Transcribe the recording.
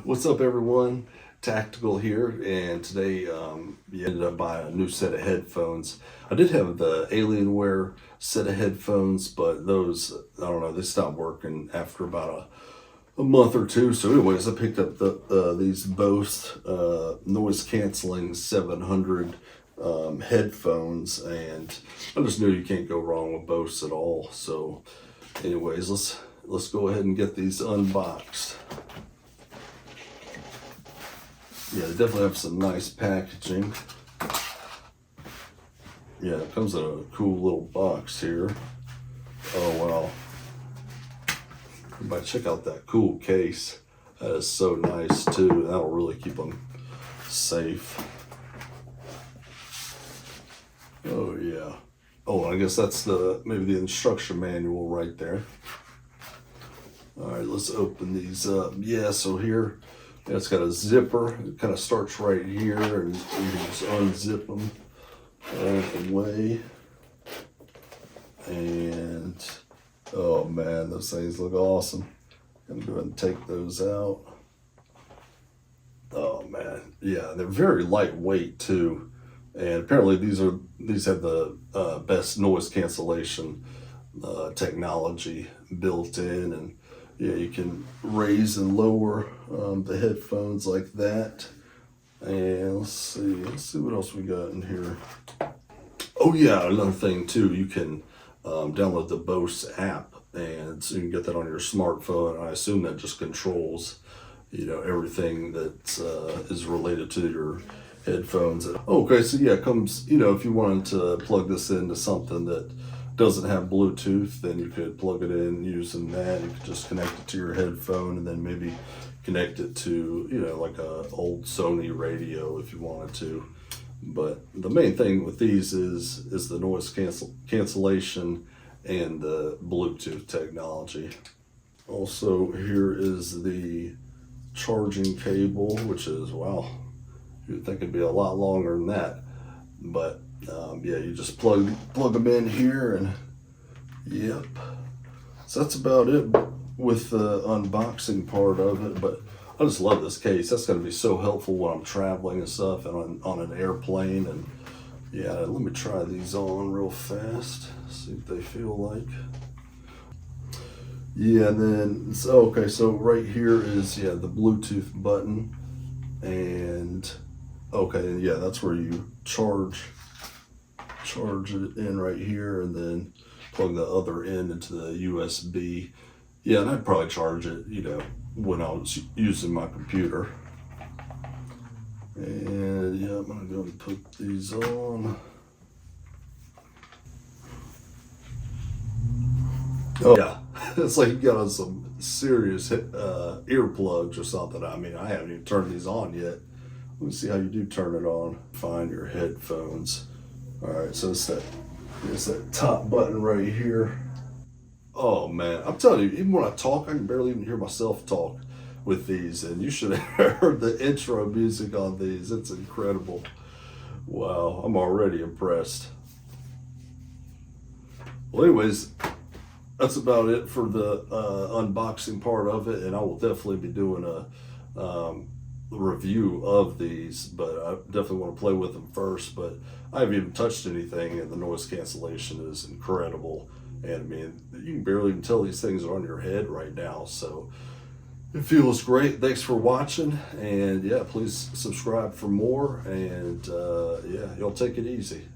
What's up, everyone? Tactical here, and today ended up buying a new set of headphones. I did have the Alienware set of headphones, but those, I don't know, they stopped working after about a month or two. So anyways, I picked up these Bose Noise Cancelling 700 headphones, and I just knew you can't go wrong with Bose at all. So anyways, let's go ahead and get these unboxed. Yeah, they definitely have some nice packaging. Yeah, it comes in a cool little box here. Oh wow. Everybody check out that cool case. That is so nice too. That'll really keep them safe. Oh yeah. Oh, I guess that's maybe the instruction manual right there. All right, let's open these up. Yeah, so here, it's got a zipper. It kind of starts right here, and you can just unzip them all the way. And oh man, those things look awesome. I'm gonna go ahead and take those out. Oh man, yeah, they're very lightweight too. And apparently these have the best noise cancellation technology built in, and yeah, you can raise and lower the headphones like that. And let's see what else we got in here. Oh yeah, another thing too, you can download the Bose app, and so you can get that on your smartphone. I assume that just controls, everything that is related to your headphones. Okay, so yeah, it comes, if you wanted to plug this into something that doesn't have Bluetooth, then you could plug it in using that. You could just connect it to your headphone, and then maybe connect it to, like a old Sony radio if you wanted to. But the main thing with these is the noise cancellation and the Bluetooth technology. Also, here is the charging cable, which is, wow, you'd think it'd be a lot longer than that. But yeah, you just plug them in here, and yep. So that's about it with the unboxing part of it. But I just love this case. That's going to be so helpful when I'm traveling and stuff, and on an airplane. And yeah, let me try these on real fast, see what they feel like. Yeah, and then so right here is the Bluetooth button, and okay, yeah, that's where you charge it in right here, and then plug the other end into the USB. Yeah, and I'd probably charge it, when I was using my computer. And yeah, I'm gonna go and put these on. Oh yeah, it's like you got on some serious earplugs or something. I mean, I haven't even turned these on yet. Let me see how you do turn it on. Find your headphones. All right, so it's that top button right here. Oh man, I'm telling you, even when I talk, I can barely even hear myself talk with these. And you should have heard the intro music on these. It's incredible. Wow, I'm already impressed. Well, anyways, that's about it for the unboxing part of it, and I will definitely be doing a review of these, but I definitely want to play with them first. But I haven't even touched anything, and the noise cancellation is incredible. And I mean, you can barely even tell these things are on your head right now, so it feels great. Thanks for watching, and yeah, please subscribe for more, and yeah, y'all take it easy.